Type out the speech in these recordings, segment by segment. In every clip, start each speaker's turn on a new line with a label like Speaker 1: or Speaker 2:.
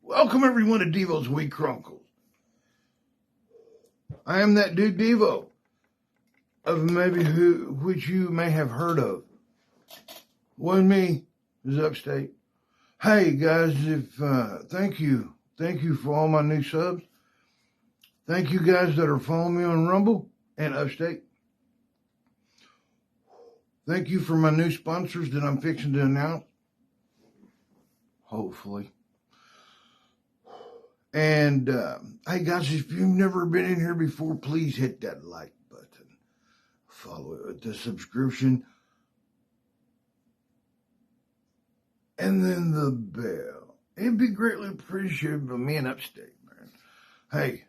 Speaker 1: Welcome everyone to Devo's Week Chronicles. I am that dude Devo, which you may have heard of. With me is Upstate. Hey guys, thank you for all my new subs. Thank you guys that are following me on Rumble and Upstate. Thank you for my new sponsors that I'm fixing to announce. Hopefully. And, hey guys, if you've never been in here before, please hit that like button. Follow it with the subscription. And then the bell. It'd be greatly appreciated by me and Upstate, man. Hey,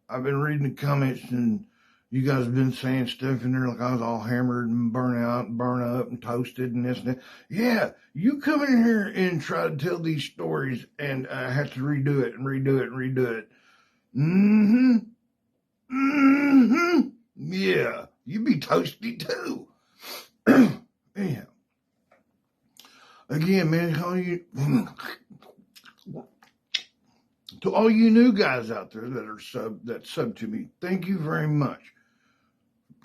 Speaker 1: I've been reading the comments and you guys have been saying stuff in there like I was all hammered and burnt out and burnt up and toasted and this and that. Yeah, you come in here and try to tell these stories and have to redo it and redo it and redo it. Yeah, you be toasty too. Yeah. Again, man, to all you new guys out there that sub to me, thank you very much.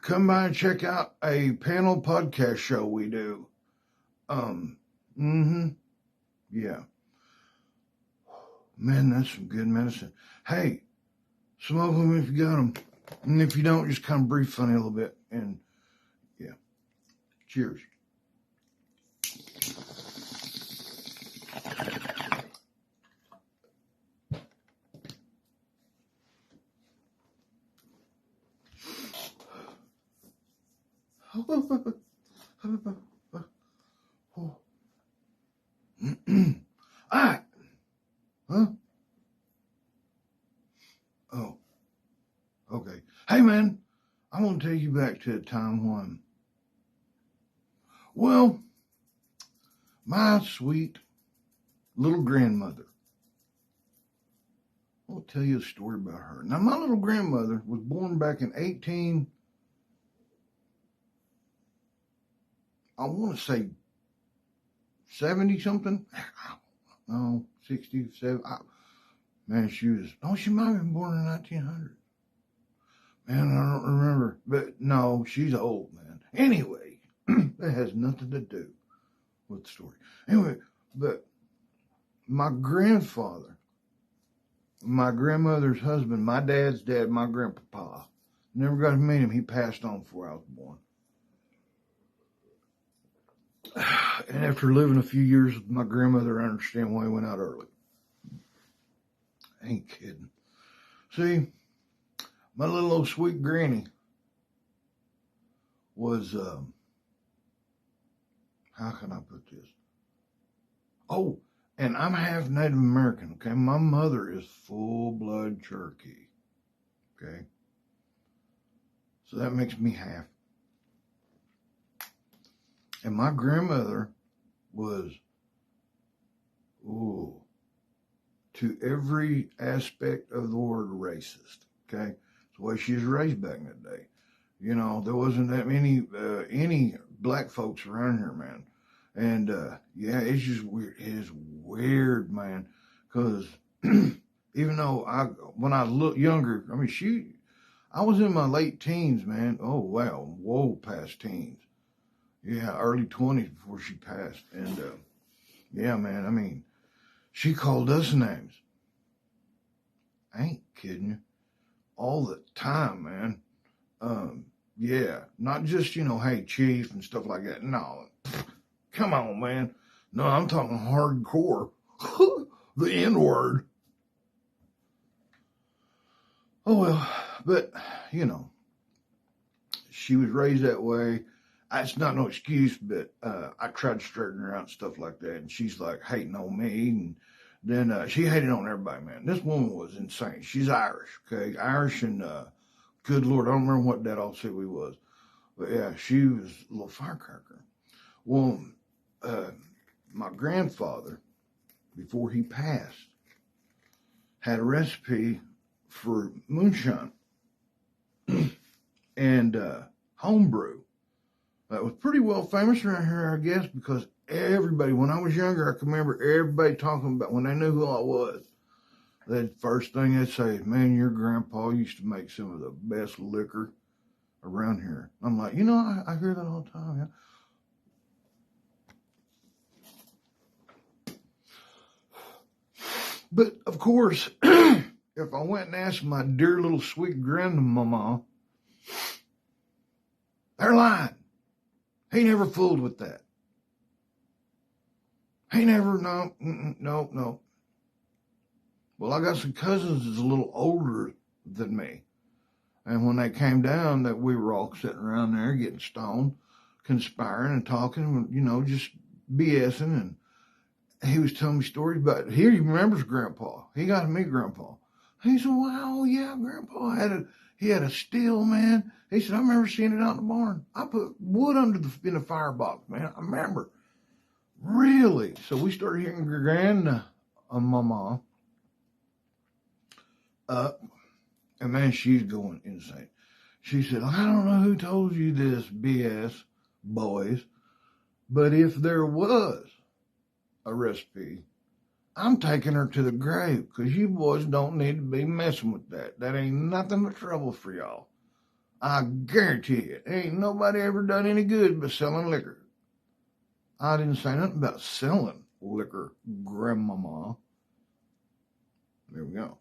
Speaker 1: Come by and check out a panel podcast show we do. Yeah. Man, that's some good medicine. Hey, smoke them if you got them. And if you don't, just kind of breathe funny a little bit. And, yeah. Cheers. Alright. Huh? Oh. Okay. Hey man, I want to take you back to a time when, well, my sweet little grandmother. I'll tell you a story about her. Now, my little grandmother was born back in 70 something. No, 67. Man, she might have been born in 1900. Man, I don't remember. But no, she's old, man. Anyway, that has nothing to do with the story. Anyway, but my grandfather, my grandmother's husband, my dad's dad, my grandpapa, never got to meet him. He passed on before I was born. And after living a few years with my grandmother, I understand why he went out early. I ain't kidding. See, my little old sweet granny was, how can I put this? Oh, and I'm half Native American, okay? My mother is full-blood Cherokee, okay? So that makes me half. And my grandmother was, to every aspect of the word, racist, okay? It's the way she was raised back in the day. You know, there wasn't that many, any black folks around here, man. And, yeah, it's just weird. It is weird, man, because even though when I look younger, I mean, I was in my late teens, man. Oh, wow, whoa, past teens. Yeah, early 20s before she passed. And, yeah, man, I mean, she called us names. I ain't kidding you. All the time, man. Yeah, not just, hey, chief and stuff like that. No, come on, man. No, I'm talking hardcore. The N-word. Oh, well, but, she was raised that way. It's not no excuse, but I tried to straighten her out and stuff like that. And she's like hating on me. And then she hated on everybody, man. This woman was insane. She's Irish, okay? Irish and, good Lord, I don't remember what that all said we was. But yeah, she was a little firecracker. Well, my grandfather, before he passed, had a recipe for moonshine and homebrew. That was pretty well famous around here, I guess, because everybody, when I was younger, I can remember everybody talking about, when they knew who I was, the first thing they'd say, man, your grandpa used to make some of the best liquor around here. I'm like, I hear that all the time. Yeah. But of course, if I went and asked my dear little sweet grandmama, they're lying. He never fooled with that. He never, no. Well, I got some cousins that's a little older than me. And when they came down, that we were all sitting around there getting stoned, conspiring and talking, just BSing. And he was telling me stories about, he remembers Grandpa. He got to meet Grandpa. He said, wow, yeah, Grandpa he had a steel, man. He said, I remember seeing it out in the barn. I put wood in the firebox, man. I remember. Really? So we started hearing grandmama up, and man, she's going insane. She said, I don't know who told you this BS, boys, but if there was a recipe, I'm taking her to the grave, because you boys don't need to be messing with that. That ain't nothing but trouble for y'all. I guarantee it. Ain't nobody ever done any good but selling liquor. I didn't say nothing about selling liquor, grandmama. There we go.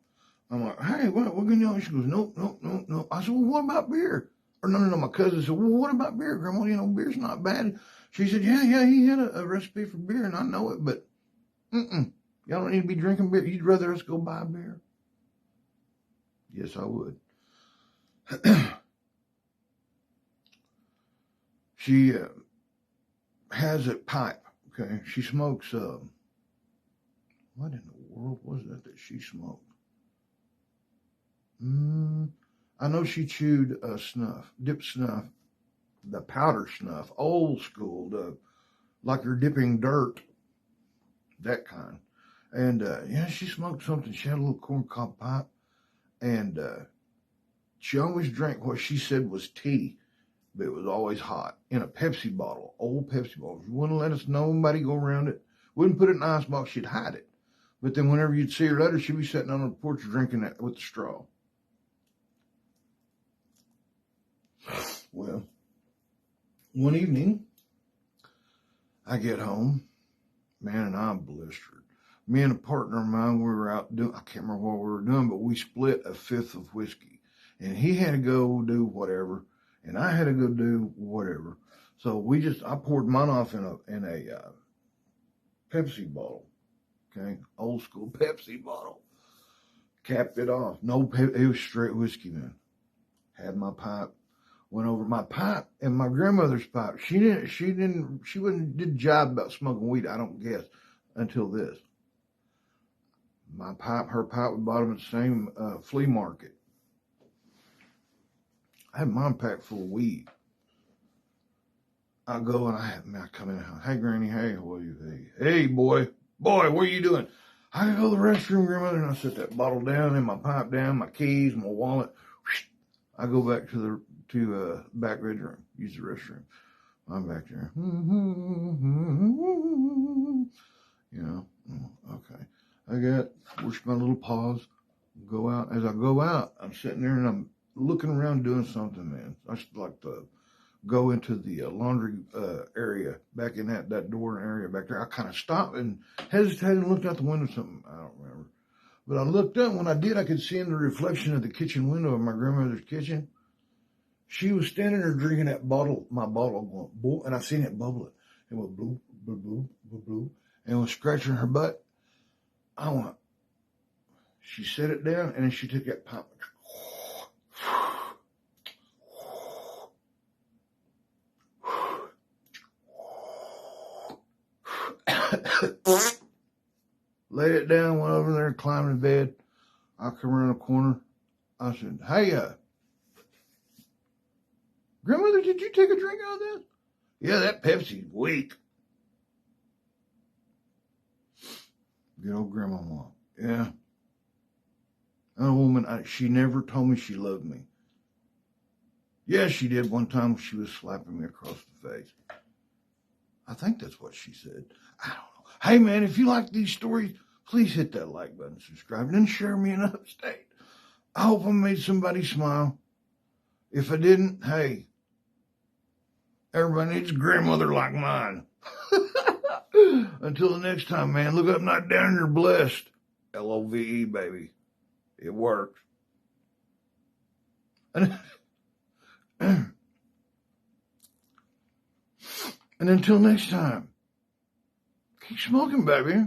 Speaker 1: I'm like, hey, what can you? She goes, no. I said, well, what about beer? Or no. My cousin said, well, what about beer, Grandma? Beer's not bad. She said, yeah, he had a recipe for beer, and I know it, but y'all don't need to be drinking beer. You'd rather us go buy beer? Yes, I would. She has a pipe, okay? She smokes, what in the world was that she smoked? I know she chewed snuff, dip snuff, the powder snuff, old school, like you're dipping dirt, that kind. And, she smoked something. She had a little corncob pipe, and she always drank what she said was tea, but it was always hot, in a Pepsi bottle, old Pepsi bottle. She wouldn't let us know, nobody go around it. Wouldn't put it in an icebox, she'd hide it. But then whenever you'd see her later, she'd be sitting on the porch drinking that with the straw. Well, one evening, I get home, man, and I'm blistered. Me and a partner of mine, we were out doing, I can't remember what we were doing, but we split a fifth of whiskey. And he had to go do whatever, and I had to go do whatever. So I poured mine off in a Pepsi bottle, okay, old school Pepsi bottle. Capped it off. It was straight whiskey, man. Had my pipe. Went over my pipe and my grandmother's pipe. She didn't jive about smoking weed, I don't guess, until this. My pipe, her pipe, was bought at the same flea market. I had mine packed full of weed. I go and I come in the house. Hey, Granny. Hey, what are you? Hey, boy, what are you doing? I gotta go to the restroom, Grandmother. And I set that bottle down and my pipe down, my keys, my wallet. I go back to the back bedroom, use the restroom. I'm back there. Okay. I push my little paws, go out. As I go out, I'm sitting there and I'm looking around doing something, man. I should like to go into the laundry area, back in that door area back there. I kind of stopped and hesitated and looked out the window something. I don't remember. But I looked up. When I did, I could see in the reflection of the kitchen window of my grandmother's kitchen, she was standing there drinking my bottle, going, boom, and I seen it bubbling. It went blue, blue, blue, blue, blue, and was scratching her butt. She set it down, and then she took that pipe. Laid it down, went over there, climbed in bed. I come around the corner. I said, hey, Grandmother, did you take a drink out of this? Yeah, that Pepsi's weak. Good old grandmama. Yeah. A woman, she never told me she loved me. Yes, she did one time when she was slapping me across the face. I think that's what she said. I don't know. Hey, man, if you like these stories, Please hit that like button, subscribe, and then share me in upstate. I hope I made somebody smile. If I didn't, hey, everybody needs a grandmother like mine. Until the next time, man, look up, not down, you're blessed. LOVE, baby. It works. And until next time, keep smoking, baby.